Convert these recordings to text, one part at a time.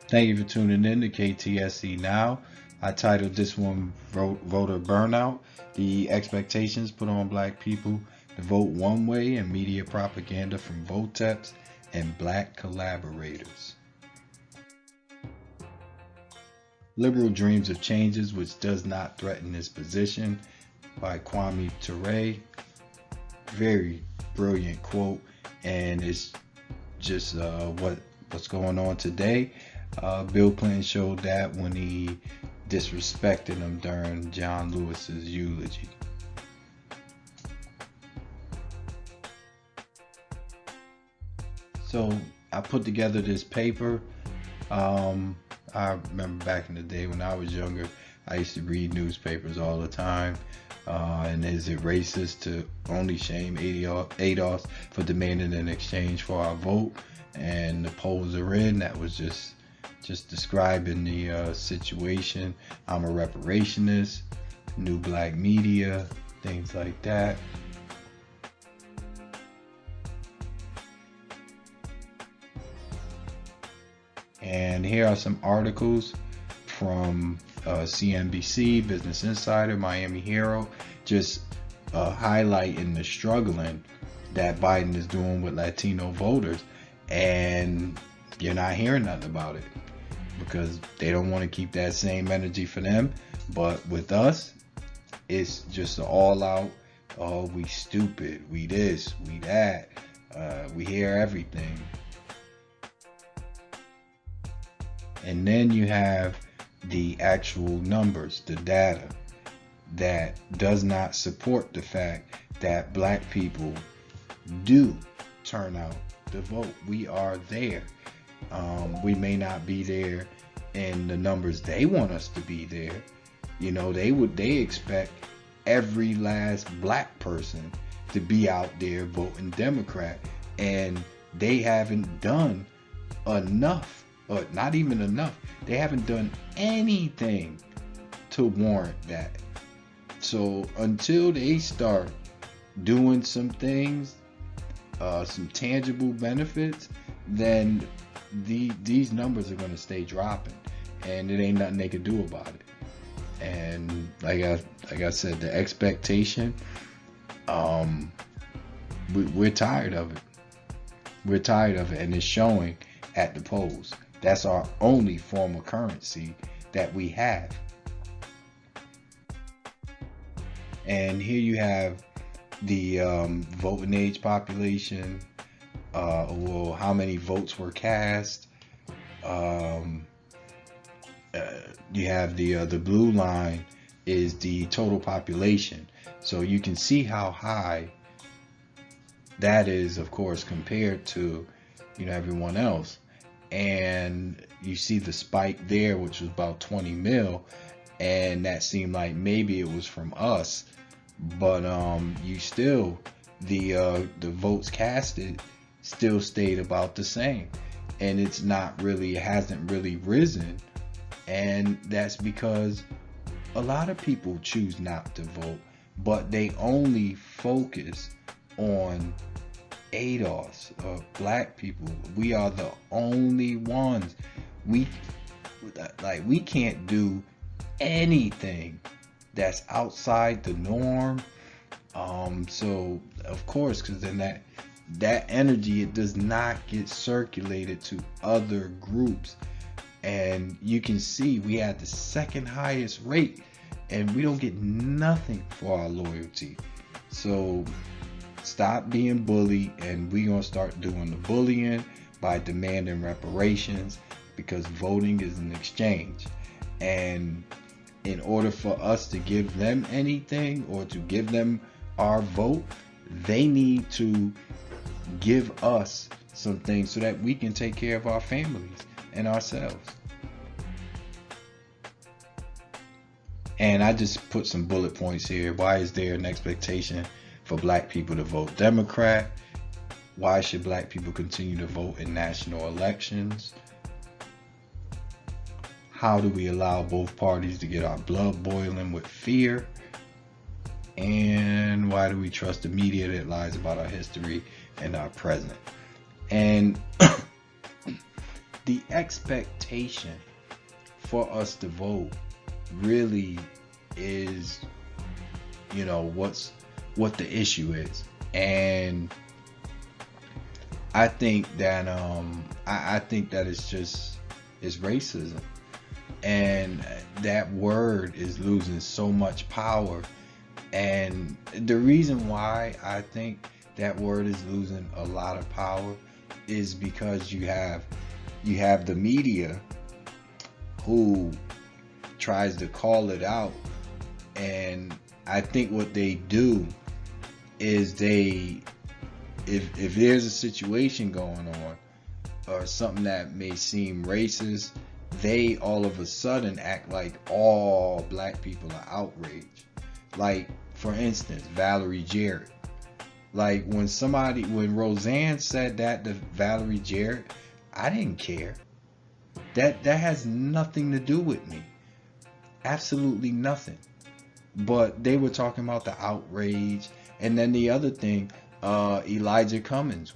Thank you for tuning in to KTSE-Now. I titled this one Voter Burnout, the expectations put on black people to vote one way and media propaganda from Voteps and black collaborators. Liberal dreams of changes which does not threaten this position by Kwame Ture. Very brilliant quote, and it's just what's going on today. Bill Clinton showed that when he disrespected him during John Lewis's eulogy. So I put together this paper. I remember back in the day when I was younger, I used to read newspapers all the time. And is it racist to only shame ADOS for demanding an exchange for our vote? And the polls are in. That was just describing the situation. I'm a reparationist, new black media, things like that. And here are some articles from CNBC, Business Insider, Miami Herald, just highlighting the struggling that Biden is doing with Latino voters. And you're not hearing nothing about it because they don't want to keep that same energy for them. But with us, it's just all out, oh, we stupid, we this, we that, we hear everything. And then you have the actual numbers, the data that does not support the fact that black people do turn out to vote. We are there. We may not be there in the numbers they want us to be there. You know, they expect every last black person to be out there voting Democrat, and they haven't done enough, or not even enough. They haven't done anything to warrant that. So until they start doing some things, some tangible benefits, then these numbers are going to stay dropping, and it ain't nothing they can do about it. And like I said, the expectation, we're tired of it. We're tired of it, and it's showing at the polls. That's our only form of currency that we have. And here you have the voting age population, or how many votes were cast. You have the blue line is the total population. So you can see how high that is, of course, compared to, everyone else. And you see the spike there, which was about 20 mil, and that seemed like maybe it was from us, but you still, the votes casted still stayed about the same, and it hasn't really risen. And that's because a lot of people choose not to vote, but they only focus on ADOS, black people. We are the only ones. We can't do anything that's outside the norm. So of course, because then that energy, it does not get circulated to other groups. And you can see we had the second highest rate, and we don't get nothing for our loyalty. So stop being bullied, and we're going to start doing the bullying by demanding reparations, because voting is an exchange. And in order for us to give them anything, or to give them our vote, they need to give us some things so that we can take care of our families and ourselves. And I just put some bullet points here. Why is there an expectation for black people to vote Democrat? Why should black people continue to vote in national elections? How do we allow both parties to get our blood boiling with fear? And why do we trust the media that lies about our history and our present? And the expectation for us to vote really is, what the issue is. And I think that I think that it's racism, and that word is losing so much power. And the reason why I think that word is losing a lot of power is because you have the media who tries to call it out. And I think what they do is if there's a situation going on or something that may seem racist, they all of a sudden act like all black people are outraged. Like, for instance, Valerie Jarrett. Like, when Roseanne said that to Valerie Jarrett, I didn't care. That has nothing to do with me. Absolutely nothing. But they were talking about the outrage. And then the other thing, Elijah Cummings,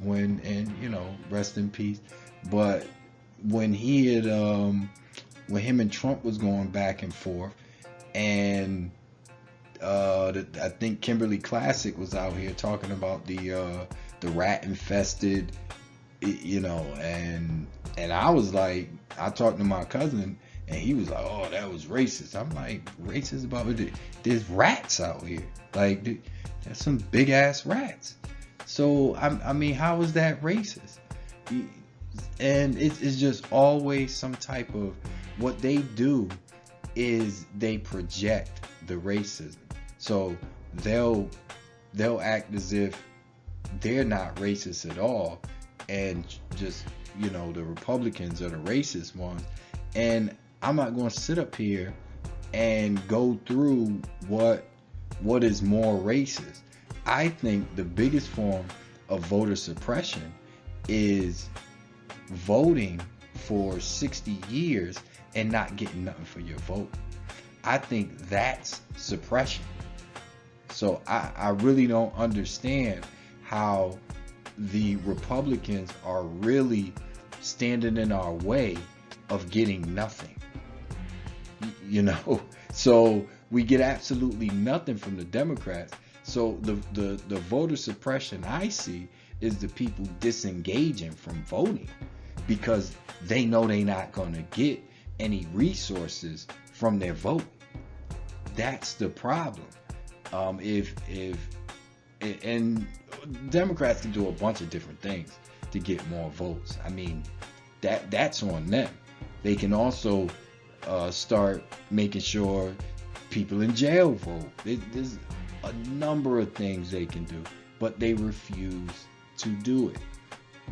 rest in peace. But when him and Trump was going back and forth, and I think Kimberly Classic was out here talking about the rat infested, and I was like, I talked to my cousin, and he was like, oh, that was racist. I'm like, racist about it? There's rats out here. Like, there's some big ass rats. So I mean, how is that racist? And it's just always some type of, what they do is they project the racism. So they'll act as if they're not racist at all, and just, the Republicans are the racist ones. And I'm not going to sit up here and go through what is more racist. I think the biggest form of voter suppression is voting for 60 years and not getting nothing for your vote. I think that's suppression. So I really don't understand how the Republicans are really standing in our way of getting nothing. So we get absolutely nothing from the Democrats. So the voter suppression I see is the people disengaging from voting because they know they're not going to get any resources from their vote. That's the problem. And Democrats can do a bunch of different things to get more votes. I mean, that's on them. They can also start making sure people in jail vote. There's a number of things they can do, but they refuse to do it.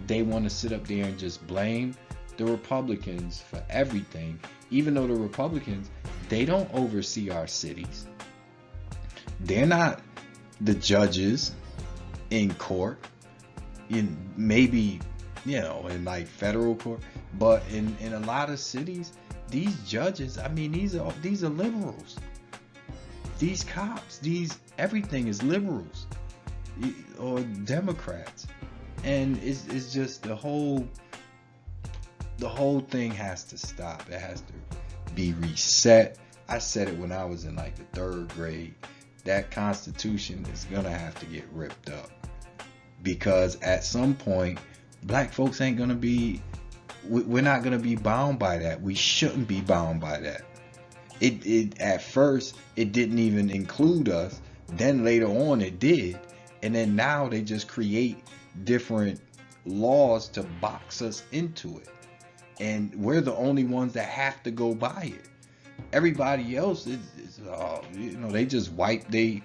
They want to sit up there and just blame the Republicans for everything, even though the Republicans, they don't oversee our cities. They're not the judges in court, maybe in like federal court, but in a lot of cities, these judges, I mean, these are liberals. These cops, everything is liberals or Democrats, and it's just the whole thing has to stop. It has to be reset. I said it when I was in like the 3rd grade. That Constitution is gonna have to get ripped up, because at some point black folks ain't gonna be, we're not gonna be bound by that. We shouldn't be bound by that. It at first it didn't even include us, then later on it did, and then now they just create different laws to box us into it, and we're the only ones that have to go by it. Everybody else is they just wipe they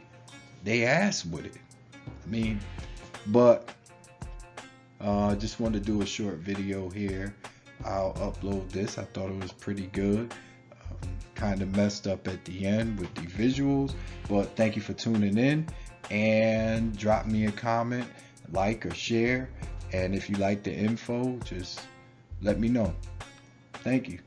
ass with it. I mean, but just wanted to do a short video here. I'll upload this. I thought it was pretty good. Kind of messed up at the end with the visuals, but thank you for tuning in, and drop me a comment, like or share, and if you like the info, just let me know. Thank you.